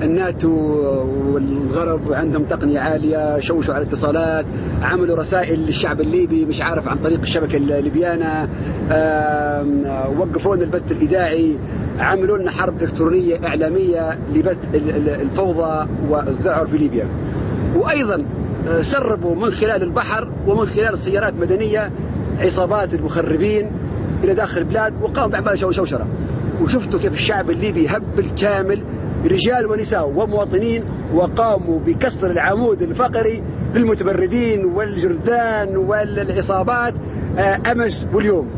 الناتو والغرب عندهم تقنية عالية، شوشوا على الاتصالات، عملوا رسائل للشعب الليبي مش عارف عن طريق الشبكة الليبيانة، وقفوا لنا البث الإذاعي، عملوا لنا حرب إلكترونية إعلامية لبث الفوضى والذعر في ليبيا. وأيضا سربوا من خلال البحر ومن خلال سيارات مدنية عصابات المخربين إلى داخل البلاد، وقاموا بأعمال شوشرة. وشفتوا كيف الشعب الليبي هب بالكامل، رجال ونساء ومواطنين، وقاموا بكسر العمود الفقري للمتمردين والجردان والعصابات أمس واليوم.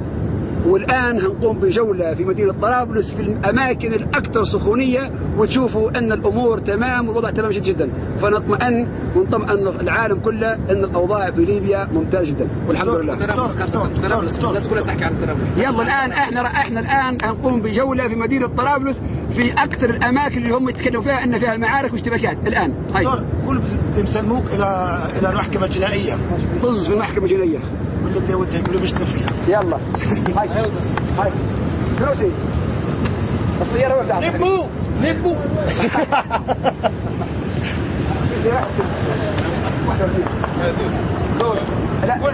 والآن هنقوم بجولة في مدينة طرابلس في الأماكن الأكثر سخونية، وتشوفوا أن الأمور تمام والوضع تمام جدا. فنطمئن ونطمئن العالم كله أن الأوضاع في ليبيا ممتازة جدا والحمد لله. الناس كلها تحكي عن طرابلس. يلا الآن احنا الآن هنقوم بجولة في مدينة طرابلس في أكثر الأماكن اللي هم يتكلموا فيها أن فيها المعارك واشتباكات. الآن هاي كل مسموك إلى المحكمة الجنائية. طز في المحكمة الجنائية. كله بيشتغل فيها. يلا هاي فلوسي السيارة وقت نبو لا في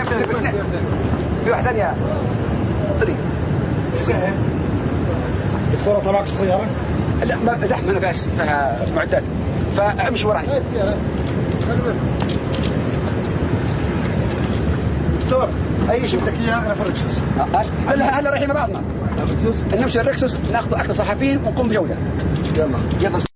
واحدة ثانية دكتورة طلعت السيارة؟ لا ما زحمة أنا فيها معدات فامشي وراي. دكتور اي شيء بدك اياه انا في الركسوس. هلا رايحين مع بعضنا نمشي الركسوس ناخذ اكل صحفيين ونقوم بجوله. يلا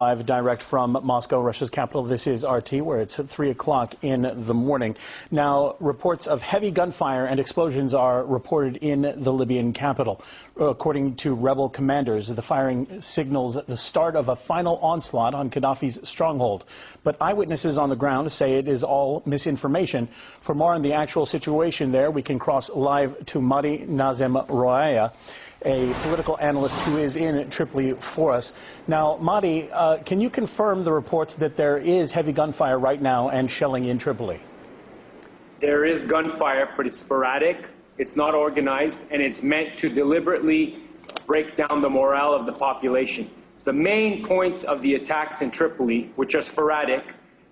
Live direct from Moscow, Russia's capital. This is RT, where it's 3 o'clock in the morning. Now, reports of heavy gunfire and explosions are reported in the Libyan capital. According to rebel commanders, the firing signals the start of a final onslaught on Gaddafi's stronghold. But eyewitnesses on the ground say it is all misinformation. For more on the actual situation there, we can cross live to Madi Nazem Roaya, a political analyst who is in Tripoli for us. Now, Madi, can you confirm the reports that there is heavy gunfire right now and shelling in Tripoli? There is gunfire, but it's sporadic, it's not organized, and it's meant to deliberately break down the morale of the population. The main point of the attacks in Tripoli, which are sporadic,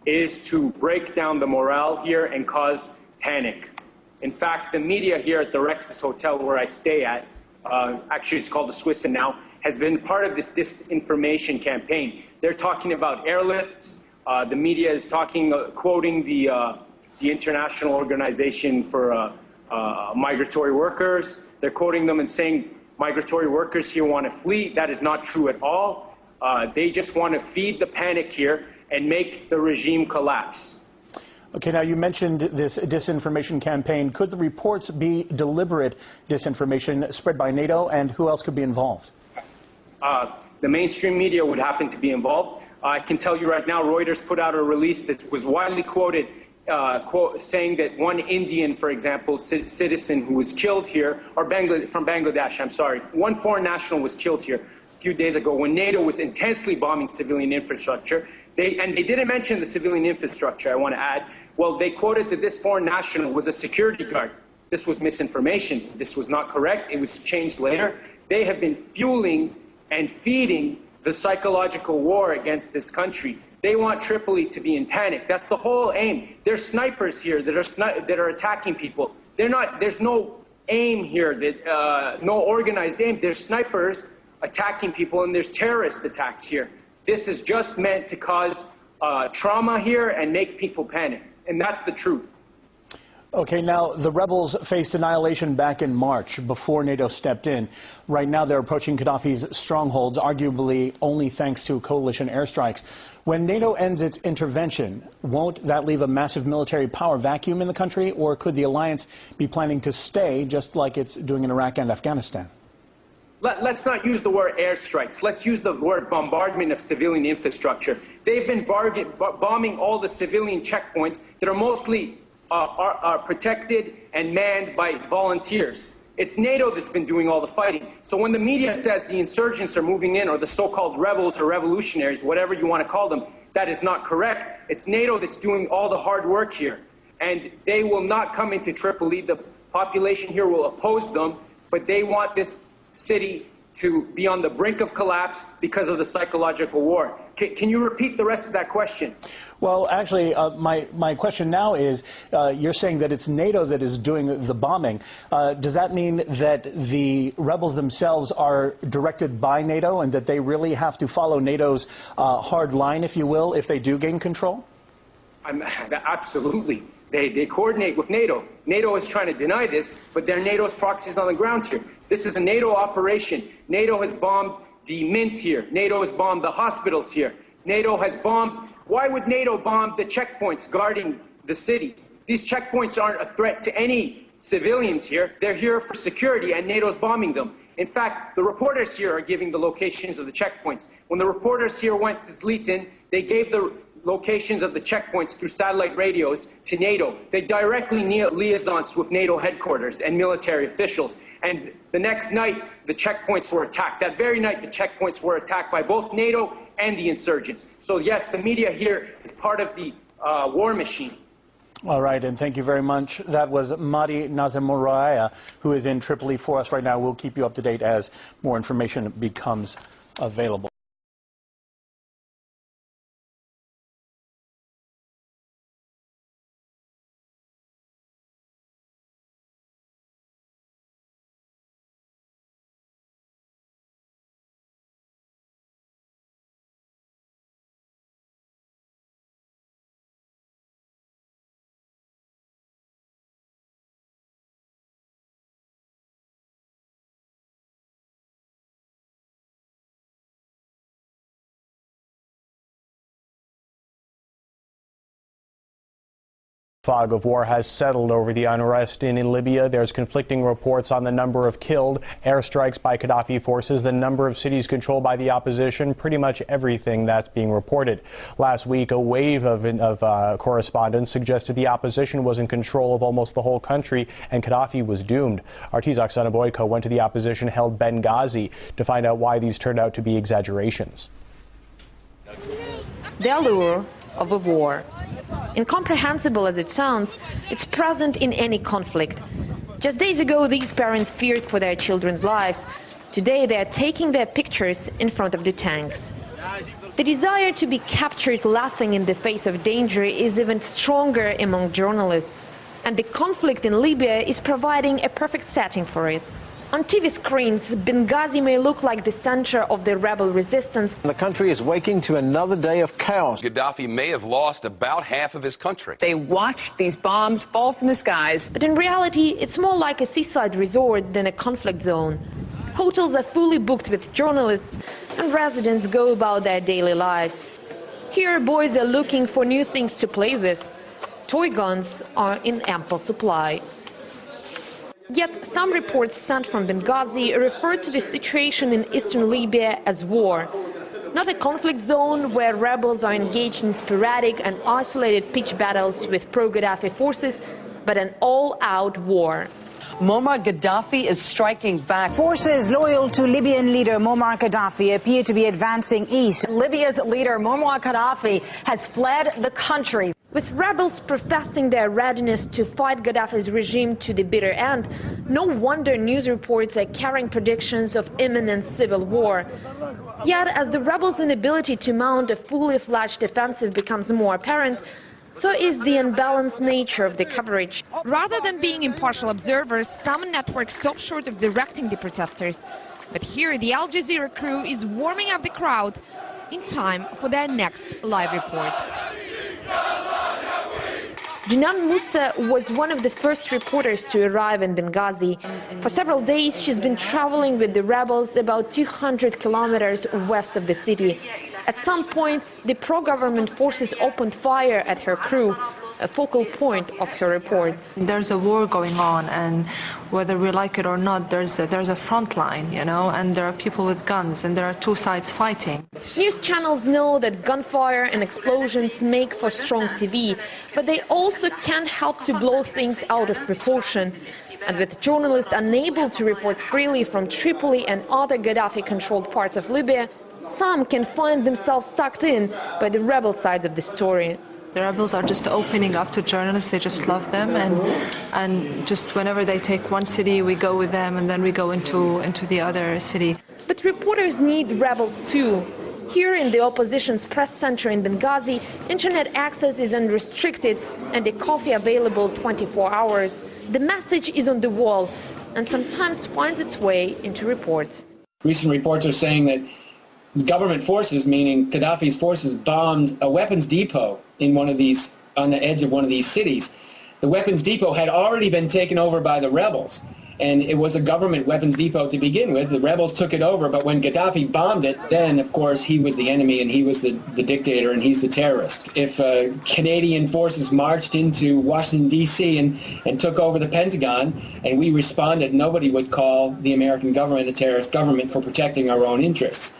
is to break down the morale here and cause panic. In fact, the media here at the Rexus Hotel where I stay at, actually it's called the Swisson now, has been part of this disinformation campaign. They're talking about airlifts. The media is talking, quoting the International Organization for Migratory Workers. They're quoting them and saying migratory workers here want to flee. That is not true at all. They just want to feed the panic here and make the regime collapse. Okay, now you mentioned this disinformation campaign. Could the reports be deliberate disinformation spread by NATO, and who else could be involved? The mainstream media would happen to be involved. I can tell you right now, Reuters put out a release that was widely quoted, saying that one Indian, for example, citizen who was killed here, or from Bangladesh, I'm sorry, one foreign national was killed here a few days ago when NATO was intensely bombing civilian infrastructure. And they didn't mention the civilian infrastructure, I want to add. Well, they quoted that this foreign national was a security guard. This was misinformation. This was not correct. It was changed later. They have been fueling and feeding the psychological war against this country. They want Tripoli to be in panic. That's the whole aim. There's snipers here that are attacking people. There's no aim here, no organized aim. There's snipers attacking people, and there's terrorist attacks here. This is just meant to cause trauma here and make people panic. And that's the truth. Okay, now the rebels faced annihilation back in March before NATO stepped in. Right now they're approaching Gaddafi's strongholds, arguably only thanks to coalition airstrikes. When NATO ends its intervention, won't that leave a massive military power vacuum in the country, or could the alliance be planning to stay just like it's doing in Iraq and Afghanistan? Let's not use the word airstrikes. Let's use the word bombardment of civilian infrastructure. They've been bombing all the civilian checkpoints that are mostly are protected and manned by volunteers. It's NATO that's been doing all the fighting. So when the media says the insurgents are moving in, or the so-called rebels or revolutionaries, whatever you want to call them, that is not correct. It's NATO that's doing all the hard work here. and they will not come into Tripoli. The population here will oppose them, but they want this city to be on the brink of collapse because of the psychological war. Can you repeat the rest of that question? Well, actually, my question now is, you're saying that it's NATO that is doing the bombing. Does that mean that the rebels themselves are directed by NATO and that they really have to follow NATO's hard line, if you will, if they do gain control? Absolutely. They coordinate with NATO. NATO is trying to deny this, but they're NATO's proxies on the ground here. This is a NATO operation. NATO has bombed the Mint here. NATO has bombed the hospitals here. NATO has bombed... Why would NATO bomb the checkpoints guarding the city? These checkpoints aren't a threat to any civilians here. They're here for security, and NATO's bombing them. In fact, the reporters here are giving the locations of the checkpoints. When the reporters here went to Zlitin, they gave the locations of the checkpoints through satellite radios to NATO. They directly liaisons with NATO headquarters and military officials. And the next night, the checkpoints were attacked. That very night, the checkpoints were attacked by both NATO and the insurgents. So yes, the media here is part of the war machine. All right, and thank you very much. That was Madi Nazemuraya, who is in Tripoli for us right now. We'll keep you up to date as more information becomes available. Fog of war has settled over the unrest in Libya. There's conflicting reports on the number of killed, airstrikes by Gaddafi forces, the number of cities controlled by the opposition, pretty much everything that's being reported. Last week, a wave of correspondence suggested the opposition was in control of almost the whole country and Gaddafi was doomed. Our Tizak Sanaboyko went to the opposition-held Benghazi to find out why these turned out to be exaggerations. The allure of a war. Incomprehensible as it sounds, it's present in any conflict. Just days ago, these parents feared for their children's lives. Today, they are taking their pictures in front of the tanks. The desire to be captured laughing in the face of danger is even stronger among journalists. And the conflict in Libya is providing a perfect setting for it. On TV screens, Benghazi may look like the center of the rebel resistance. The country is waking to another day of chaos. Gaddafi may have lost about half of his country. They watched these bombs fall from the skies. But in reality, it's more like a seaside resort than a conflict zone. Hotels are fully booked with journalists, and residents go about their daily lives. Here, boys are looking for new things to play with. Toy guns are in ample supply. Yet some reports sent from Benghazi refer to the situation in eastern Libya as war. Not a conflict zone where rebels are engaged in sporadic and isolated pitched battles with pro-Gaddafi forces, but an all-out war. Muammar Gaddafi is striking back. Forces loyal to Libyan leader Muammar Gaddafi appear to be advancing east. Libya's leader Muammar Gaddafi has fled the country. With rebels professing their readiness to fight Gaddafi's regime to the bitter end, no wonder news reports are carrying predictions of imminent civil war. Yet, as the rebels' inability to mount a fully fledged offensive becomes more apparent, so is the unbalanced nature of the coverage. Rather than being impartial observers, some networks stop short of directing the protesters. But here, the Al Jazeera crew is warming up the crowd in time for their next live report. Jinan Musa was one of the first reporters to arrive in Benghazi. For several days, she's been traveling with the rebels about 200 kilometers west of the city. At some point, the pro-government forces opened fire at her crew, a focal point of her report. There's a war going on, and whether we like it or not, there's a front line, you know, and there are people with guns, and there are two sides fighting. News channels know that gunfire and explosions make for strong TV, but they also can't help to blow things out of proportion. And with journalists unable to report freely from Tripoli and other Gaddafi-controlled parts of Libya, some can find themselves sucked in by the rebel sides of the story. The rebels are just opening up to journalists. They just love them, and just whenever they take one city, we go with them, and then we go into the other city. But reporters need rebels too. Here in the opposition's press center in Benghazi, internet access is unrestricted and the coffee available 24 hours. The message is on the wall and sometimes finds its way into reports. Recent reports are saying that government forces, meaning Gaddafi's forces, bombed a weapons depot in one of these, on the edge of one of these cities. The weapons depot had already been taken over by the rebels, and it was a government weapons depot to begin with. The rebels took it over, but when Gaddafi bombed it, then, of course, he was the enemy and he was the dictator and he's the terrorist. If Canadian forces marched into Washington, D.C. and took over the Pentagon and we responded, nobody would call the American government a terrorist government for protecting our own interests.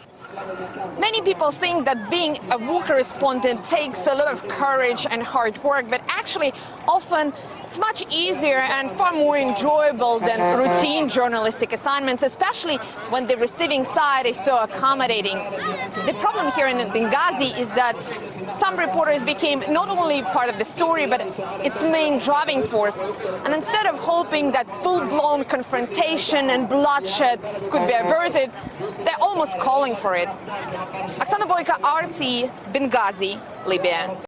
Many people think that being a war correspondent takes a lot of courage and hard work, but actually often it's much easier and far more enjoyable than routine journalistic assignments, especially when the receiving side is so accommodating. The problem here in Benghazi is that some reporters became not only part of the story, but its main driving force. And instead of hoping that full-blown confrontation and bloodshed could be averted, they're almost calling for it. Oksana Boyka, RT, Benghazi, Libya.